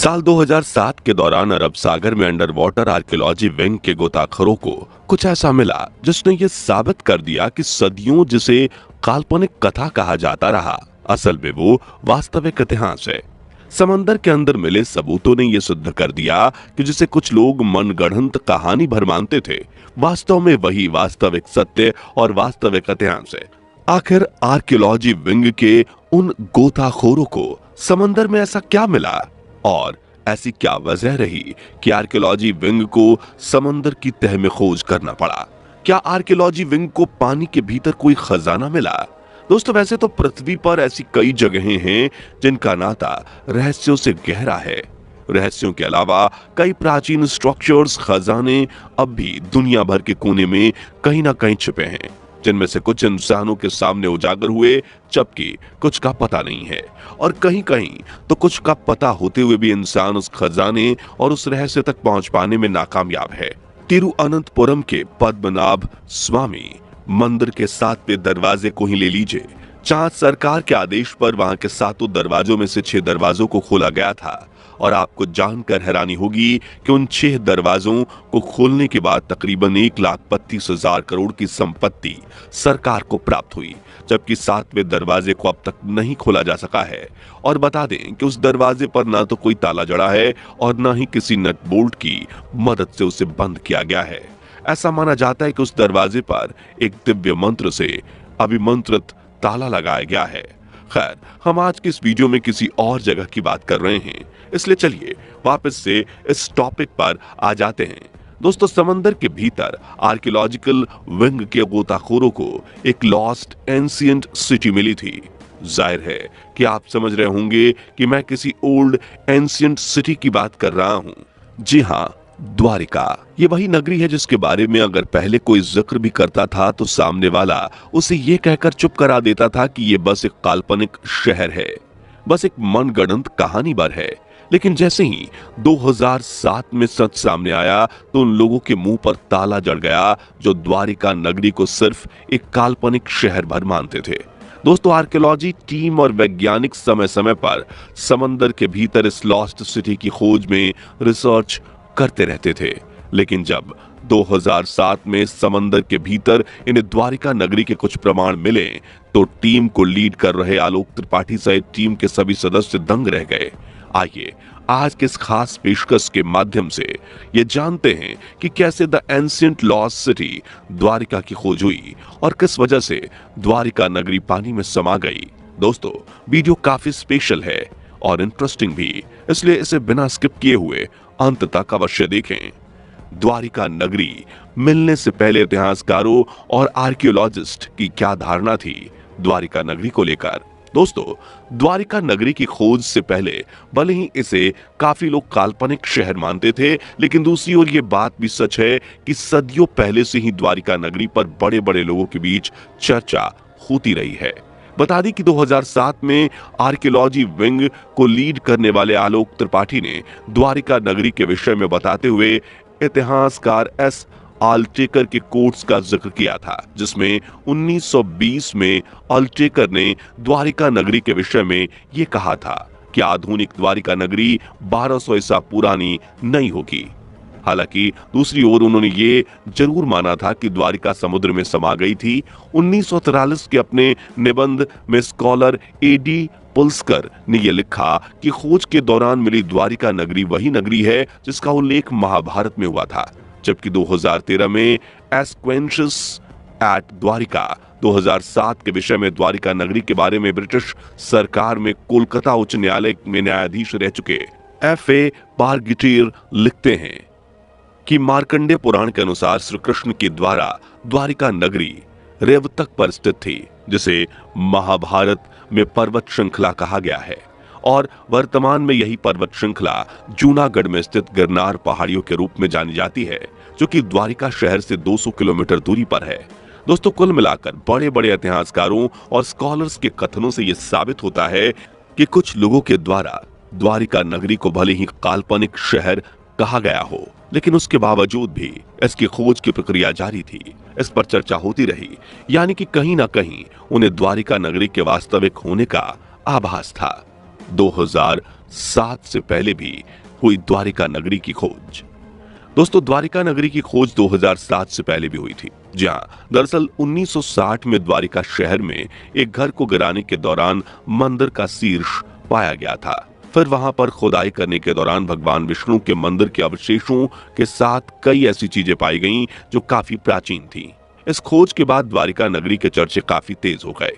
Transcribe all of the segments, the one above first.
साल 2007 के दौरान अरब सागर में अंडर वाटर आर्कियोलॉजी विंग के गोताखोरों को कुछ ऐसा मिला जिसने ये साबित कर दिया कि सदियों जिसे काल्पनिक कथा कहा जाता रहा, असल में वो वास्तविक इतिहास है। समंदर के अंदर मिले सबूतों ने यह सिद्ध कर दिया कि जिसे कुछ लोग मनगढ़ंत कहानी भर मानते थे, वास्तव में वही वास्तविक सत्य और वास्तविक इतिहास है। आखिर आर्कियोलॉजी विंग के उन गोताखोरों को समंदर में ऐसा क्या मिला और ऐसी क्या वजह रही कि आर्कियोलॉजी विंग को समंदर की तह में खोज करना पड़ा? क्या आर्कियोलॉजी विंग को पानी के भीतर कोई खजाना मिला? दोस्तों, वैसे तो पृथ्वी पर ऐसी कई जगहें हैं जिनका नाता रहस्यों से गहरा है। रहस्यों के अलावा कई प्राचीन स्ट्रक्चर्स, खजाने अब भी दुनिया भर के कोने में कहीं ना कहीं छिपे हैं, जिनमें से कुछ इंसानों के सामने उजागर हुए, जबकि कुछ का पता नहीं है। और कहीं कहीं तो कुछ का पता होते हुए भी इंसान उस खजाने और उस रहस्य तक पहुंच पाने में नाकामयाब है। तिरुअनंतपुरम के पद्मनाभ स्वामी मंदिर के 7वें दरवाजे को ही ले लीजिए, जहां सरकार के आदेश पर वहां के 7 दरवाजों में से 6 दरवाजों को खोला गया था। और आपको जानकर हैरानी होगी कि उन 6 दरवाजों को खोलने के बाद तकरीबन 1,32,000 करोड़ की संपत्ति सरकार को प्राप्त हुई, जबकि 7वें दरवाजे को अब तक नहीं खोला जा सका है। और बता दें कि उस दरवाजे पर ना तो कोई ताला जड़ा है और ना ही किसी नट बोल्ट की मदद से उसे बंद किया गया है। ऐसा माना जाता है कि उस दरवाजे पर एक दिव्य मंत्र से अभिमंत्रित ताला लगाया गया है। खैर, हम आज की इस वीडियो में किसी और जगह की बात कर रहे हैं, इसलिए चलिए वापस से इस टॉपिक पर आ जाते हैं। दोस्तों, समंदर के भीतर आर्कियोलॉजिकल विंग के गोताखोरों को एक लॉस्ट एंशिएंट सिटी मिली थी। जाहिर है कि आप समझ रहे होंगे कि मैं किसी ओल्ड एंशिएंट सिटी की बात कर रहा हूं। जी हाँ, द्वारिका। ये वही नगरी है जिसके बारे में अगर पहले कोई जिक्र भी करता था तो सामने वाला उसे ये कहकर चुप करा देता था कि ये बस एक काल्पनिक शहर है, बस एक मनगढ़ंत कहानी भर है। लेकिन जैसे ही 2007 में सच सामने आया तो उन लोगों के मुंह पर ताला जड़ गया जो द्वारिका नगरी को सिर्फ एक काल्पनिक शहर भर मानते थे। दोस्तों, आर्कियोलॉजी टीम और वैज्ञानिक समय समय पर समंदर के भीतर इस लॉस्ट सिटी की खोज में रिसर्च करते रहते थे। लेकिन जब 2007 में समंदर के भीतर इन्हें द्वारिका नगरी के कुछ प्रमाण मिले तो टीम को लीड कर रहे आलोक त्रिपाठी सहित टीम के सभी सदस्य दंग रह गए। आइए आज के इस खास पेशकश के माध्यम से ये जानते हैं कि कैसे the ancient lost city Dwarka की खोज हुई और किस वजह से द्वारिका नगरी पानी में समा गई। दोस्तों, वीडियो काफी स्पेशल है और इंटरेस्टिंग भी, इसलिए इसे बिना स्किप किए हुए अंत तक अवश्य देखें। द्वारिका नगरी मिलने से पहले इतिहासकारों और आर्कियोलॉजिस्ट की क्या धारणा थी द्वारिका नगरी को लेकर? दोस्तों, द्वारिका नगरी की खोज से पहले भले ही इसे काफी लोग काल्पनिक शहर मानते थे, लेकिन दूसरी ओर ये बात भी सच है कि सदियों पहले से ही द्वारिका नगरी पर बड़े बड़े लोगों के बीच चर्चा होती रही है। बता दी कि 2007 में आर्कियोलॉजी विंग को लीड करने वाले आलोक त्रिपाठी ने द्वारिका नगरी के विषय में बताते हुए इतिहासकार एस अल्टेकर के कोट्स का जिक्र किया था, जिसमें 1920 में अल्टेकर ने द्वारिका नगरी के विषय में ये कहा था कि आधुनिक द्वारिका नगरी 1200 ईसा पुरानी नहीं होगी। हालांकि दूसरी ओर उन्होंने ये जरूर माना था कि द्वारिका समुद्र में समा गई थी। 1943 के अपने निबंध में स्कॉलर एडी पुल्स्कर ने यह लिखा कि खोज के दौरान मिली द्वारिका नगरी वही नगरी है जिसका उल्लेख महाभारत में हुआ था, जबकि 2013 में एस्क्वेंशस एट द्वारिका 2007 के विषय में द्वारिका नगरी के बारे में ब्रिटिश सरकार में कोलकाता उच्च न्यायालय में न्यायाधीश रह चुके एफ.ए. बारगिटीर लिखते हैं कि मार्कंडे पुराण के अनुसार श्री कृष्ण के द्वारा द्वारिका नगरी रेवतक पर स्थित थी, जिसे महाभारत में पर्वत श्रृंखला कहा गया है। और वर्तमान में यही पर्वत श्रृंखला जूनागढ़ में स्थित गिरनार पहाड़ियों के रूप में जानी जाती है, जो कि द्वारिका शहर से 200 किलोमीटर दूरी पर है। दोस्तों, कुल मिलाकर बड़े बड़े इतिहासकारों और स्कॉलर्स के कथनों से यह साबित होता है कि कुछ लोगों के द्वारा द्वारिका नगरी को भले ही काल्पनिक शहर कहा गया हो, लेकिन उसके बावजूद भी इसकी खोज की प्रक्रिया जारी थी, इस पर चर्चा होती रही, यानी कि कहीं ना कहीं उन्हें द्वारिका नगरी के वास्तविक होने का आभास था। 2007 से पहले भी हुई द्वारिका नगरी की खोज। दोस्तों, द्वारिका नगरी की खोज 2007 से पहले भी हुई थी। जी हाँ, दरअसल 1960 में द्वारिका शहर में एक घर को गिराने के दौरान मंदिर का शीर्ष पाया गया था। फिर वहां पर खुदाई करने के दौरान भगवान विष्णु के मंदिर के अवशेषों के साथ कई ऐसी चीजें पाई गईं जो काफी प्राचीन थीं। इस खोज के बाद द्वारिका नगरी के चर्चे काफी तेज हो गए।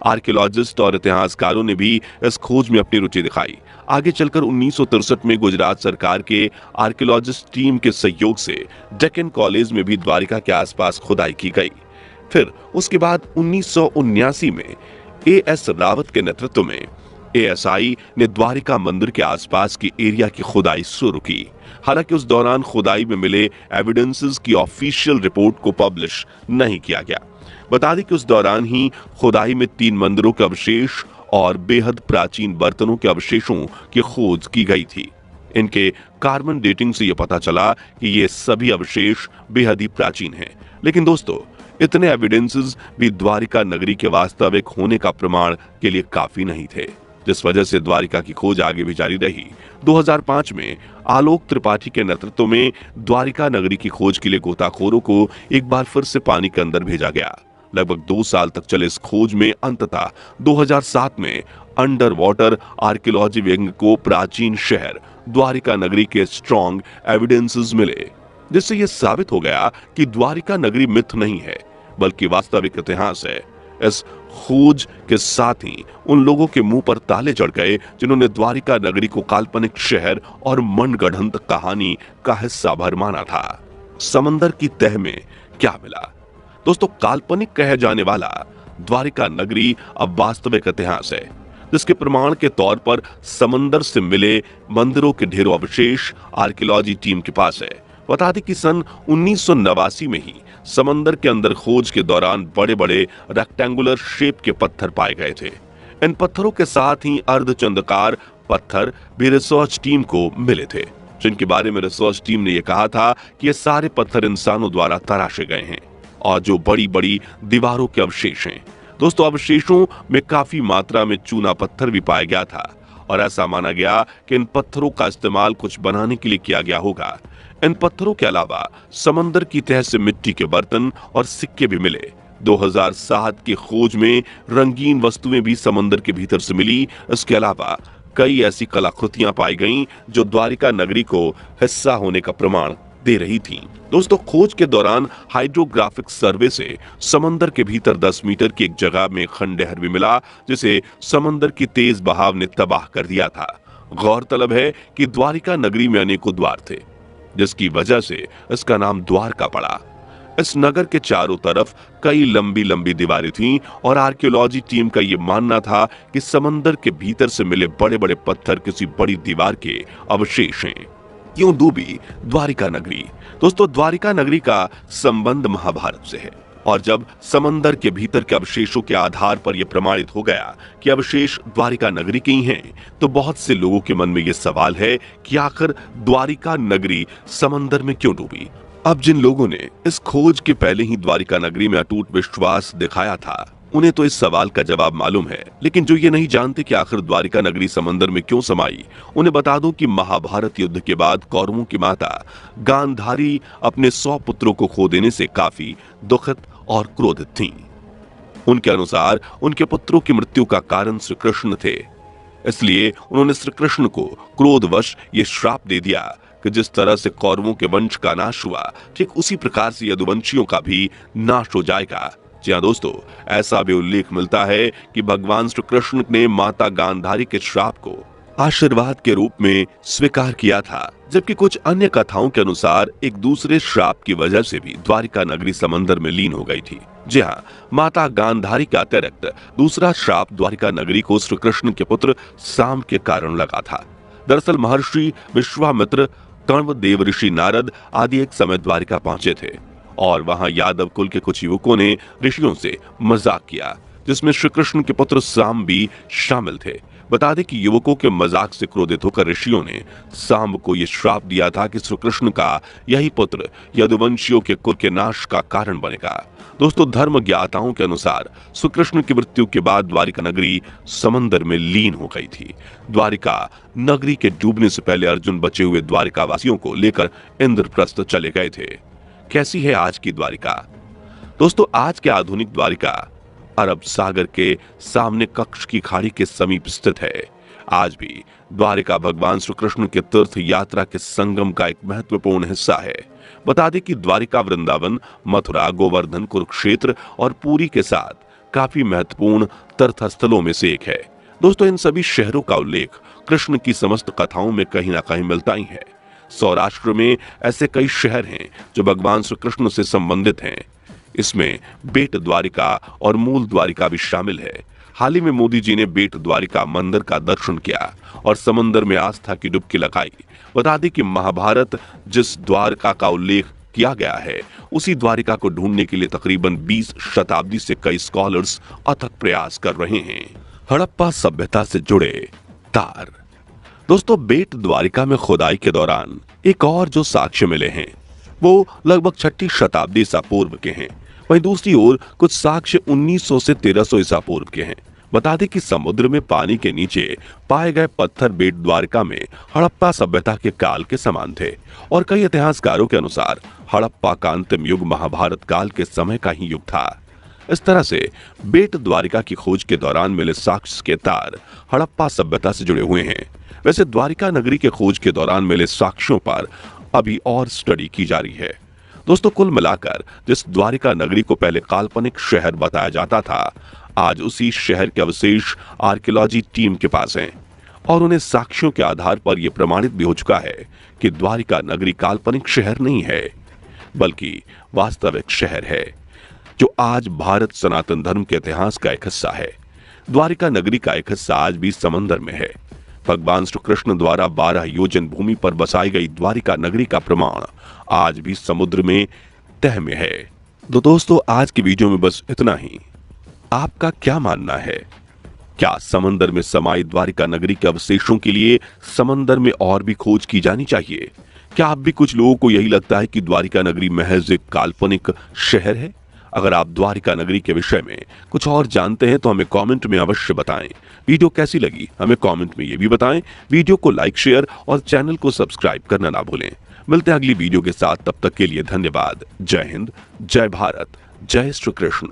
आर्कियोलॉजिस्ट और इतिहासकारों ने भी इस खोज में अपनी रुचि दिखाई। आगे चलकर 1963 में गुजरात सरकार के आर्कियोलॉजिस्ट टीम के सहयोग से डेक्कन कॉलेज में भी द्वारिका के आसपास खुदाई की गई। फिर उसके बाद 1979 में एएस रावत के नेतृत्व में एएसआई ने द्वारिका मंदिर के आसपास की एरिया की खुदाई शुरू की। हालांकि उस दौरान खुदाई में मिले एविडेंसेस की ऑफिशियल रिपोर्ट को पब्लिश नहीं किया गया। बता दें कि उस दौरान ही खुदाई में 3 मंदिरों के अवशेष और बेहद प्राचीन बर्तनों के अवशेषों की खोज की गई थी। इनके कार्बन डेटिंग से यह पता चला कि ये सभी अवशेष बेहद ही प्राचीन हैं। लेकिन दोस्तों, इतने एविडेंसेस भी द्वारिका नगरी के वास्तविक होने का प्रमाण के लिए काफी नहीं थे, जिस वजह से द्वारिका की खोज आगे भी जारी रही। 2005 में आलोक त्रिपाठी के नेतृत्व में द्वारिका नगरी की खोज के लिए गोताखोरों को एक बार फिर से पानी के अंदर भेजा गया। लगभग 2 साल तक चले इस खोज में अंततः 2007 में अंडर वाटर आर्कियोलॉजी विंग को प्राचीन शहर द्वारिका नगरी के स्ट्रॉन्ग एविडेंसेस मिले, जिससे यह साबित हो गया कि द्वारिका नगरी मिथ नहीं है बल्कि वास्तविक इतिहास है। इस खोज के साथ ही उन लोगों के मुंह पर ताले चढ़ गए जिन्होंने द्वारिका नगरी को काल्पनिक शहर और मनगढ़ंत कहानी का हिस्सा भर माना था। समंदर की तह में क्या मिला? दोस्तों, काल्पनिक कहे जाने वाला द्वारिका नगरी अब वास्तविक इतिहास है, जिसके प्रमाण के तौर पर समंदर से मिले मंदिरों के ढेरों अवशेष आर्कियोलॉजी टीम के पास है। बता दें कि सन 1989 में ही समंदर के अंदर खोज के दौरान बड़े बड़े रेक्टेंगुलर शेप के पत्थर पाए गए थे। इन पत्थरों के साथ ही अर्धचंद्राकार पत्थर भी रिसर्च टीम को मिले थे, जिनके बारे में रिसर्च टीम ने यह कहा था कि ये सारे पत्थर इंसानों द्वारा तराशे गए हैं और जो बड़ी बड़ी दीवारों के अवशेष हैं। दोस्तों, अवशेषों में काफी मात्रा में चूना पत्थर भी पाया गया था और ऐसा माना गया कि इन पत्थरों का इस्तेमाल कुछ बनाने के लिए किया गया होगा। इन पत्थरों के अलावा समंदर की तह से मिट्टी के बर्तन और सिक्के भी मिले। 2007 की खोज में रंगीन वस्तुएं भी समंदर के भीतर से मिली। इसके अलावा कई ऐसी कलाकृतियां पाई गईं जो द्वारिका नगरी को हिस्सा होने का प्रमाण दे रही थी। दोस्तों, खोज के दौरान हाइड्रोग्राफिक सर्वे से समंदर के भीतर 10 मीटर की एक जगह में खंडहर भी मिला, जिसे समंदर की तेज बहाव ने तबाह कर दिया था। गौरतलब है कि द्वारिका नगरी में अनेकों द्वार थे, जिसकी वजह से इसका नाम द्वारका पड़ा। इस नगर के चारों तरफ कई लंबी लंबी दीवारें थीं और आर्कियोलॉजी टीम का यह मानना था कि समंदर के भीतर से मिले बड़े बड़े पत्थर किसी बड़ी दीवार के अवशेष हैं। क्यों डूबी द्वारिका नगरी? दोस्तों, द्वारिका नगरी का संबंध महाभारत से है और जब समंदर के भीतर के अवशेषों के आधार पर यह प्रमाणित हो गया कि अवशेष द्वारिका नगरी के ही हैं, तो बहुत से लोगों के मन में यह सवाल है कि आखिर द्वारिका नगरी समंदर में क्यों डूबी? अब जिन लोगों ने इस खोज के पहले ही द्वारिका नगरी में अटूट विश्वास दिखाया था, उन्हें तो इस सवाल का जवाब मालूम है, लेकिन जो ये नहीं जानते कि आखिर द्वारिका नगरी समंदर में क्यों समाई, उन्हें बता दूं कि महाभारत युद्ध के बाद कौरवों की माता गांधारी अपने 100 पुत्रों को खो देने से काफी दुखित और क्रोधित थीं। उनके अनुसार उनके पुत्रों की मृत्यु का कारण श्री कृष्ण थे, इसलिए उन्होंने श्री कृष्ण को क्रोधवश ये श्राप दे दिया कि जिस तरह से कौरवों के वंश का नाश हुआ, ठीक उसी प्रकार से यदुवंशियों का भी नाश हो जाएगा। जी हाँ दोस्तों, ऐसा भी उल्लेख मिलता है कि भगवान श्री कृष्ण ने माता गांधारी के श्राप को आशीर्वाद के रूप में स्वीकार किया था, जबकि कुछ अन्य कथाओं के अनुसार एक दूसरे श्राप की वजह से भी द्वारिका नगरी समंदर में लीन हो गई थी। जी हाँ, माता गांधारी का अतिरिक्त दूसरा श्राप द्वारिका नगरी को श्री कृष्ण के पुत्र साम के कारण लगा था। दरअसल महर्षि विश्वामित्र, कण्व, देवऋषि नारद आदि एक समय द्वारिका पहुंचे थे और वहां यादव कुल के कुछ युवकों ने ऋषियों से मजाक किया, जिसमें श्री कृष्ण के पुत्र साम भी शामिल थे। बता दें कि युवकों के मजाक से क्रोधित होकर ऋषियों ने सांब को यह श्राप दिया था कि श्री कृष्ण का यही पुत्र यदुवंशियों के कुल के नाश का कारण बनेगा। दोस्तों, धर्म ज्ञाताओं के अनुसार श्री कृष्ण की मृत्यु के बाद द्वारिका नगरी समंदर में लीन हो गई थी। द्वारिका नगरी के डूबने से पहले अर्जुन बचे हुए द्वारिका वासियों को लेकर इंद्रप्रस्थ चले गए थे। कैसी है आज की द्वारिका? दोस्तों, आज के आधुनिक द्वारिका अरब सागर के सामने कक्ष की खाड़ी के समीप स्थित है। आज भी द्वारिका भगवान श्री कृष्ण के तीर्थ यात्रा के संगम का एक महत्वपूर्ण हिस्सा है। बता दें कि द्वारिका वृंदावन, मथुरा, गोवर्धन, कुरुक्षेत्र और पुरी के साथ काफी महत्वपूर्ण तीर्थ स्थलों में से एक है। दोस्तों, इन सभी शहरों का उल्लेख कृष्ण की समस्त कथाओं में कहीं ना कहीं मिलता ही है। सौराष्ट्र में ऐसे कई शहर हैं जो भगवान श्री कृष्ण से संबंधित हैं। इसमें बेट द्वारिका और मूल द्वारिका भी शामिल है। हाल ही में मोदी जी ने बेट द्वारिका मंदिर का दर्शन किया और समंदर में आस्था की डुबकी लगाई। बता दें कि महाभारत जिस द्वारका का उल्लेख किया गया है, उसी द्वारिका को ढूंढने के लिए तकरीबन 20 शताब्दी से कई स्कॉलर्स अथक प्रयास कर रहे हैं। हड़प्पा सभ्यता से जुड़े तार। दोस्तों, बेट द्वारिका में खुदाई के दौरान एक और जो साक्ष्य मिले हैं वो लगभग 6ठी शताब्दी ईसा पूर्व के हैं। वहीं दूसरी ओर कुछ साक्ष्य 1900 से 1300 ईसा पूर्व के हैं। बता दें कि समुद्र में पानी के नीचे पाए गए पत्थर बेट द्वारिका में हड़प्पा सभ्यता के काल के समान थे और कई इतिहासकारों के अनुसार हड़प्पा का अंतिम युग महाभारत काल के समय का ही युग था। इस तरह से बेट द्वारिका की खोज के दौरान मिले साक्ष्य के तार हड़प्पा सभ्यता से जुड़े हुए हैं। वैसे द्वारिका नगरी के खोज के दौरान मिले साक्ष्यों पर अभी और स्टडी की जा रही है। दोस्तों, कुल मिलाकर जिस द्वारिका नगरी को पहले काल्पनिक शहर बताया जाता था, आज उसी शहर के अवशेष आर्कियोलॉजी टीम के पास हैं और उन्हें साक्ष्यों के आधार पर यह प्रमाणित भी हो चुका है कि द्वारिका नगरी काल्पनिक शहर नहीं है बल्कि वास्तविक शहर है जो आज भारत सनातन धर्म के इतिहास का एक हिस्सा है। द्वारिका नगरी का एक हिस्सा आज भी समंदर में है। भगवान श्री कृष्ण द्वारा 12 योजन भूमि पर बसाई गई द्वारिका नगरी का प्रमाण आज भी समुद्र में तह में है। तो दोस्तों, आज की वीडियो में बस इतना ही। आपका क्या मानना है? क्या समंदर में समाई द्वारिका नगरी के अवशेषों के लिए समंदर में और भी खोज की जानी चाहिए? क्या आप भी कुछ लोगों को यही लगता है कि द्वारिका नगरी महज एक काल्पनिक शहर है? अगर आप द्वारिका नगरी के विषय में कुछ और जानते हैं तो हमें कमेंट में अवश्य बताएं। वीडियो कैसी लगी हमें कमेंट में ये भी बताएं। वीडियो को लाइक, शेयर और चैनल को सब्सक्राइब करना ना भूलें। मिलते हैं अगली वीडियो के साथ, तब तक के लिए धन्यवाद। जय हिंद, जय भारत, जय श्री कृष्ण।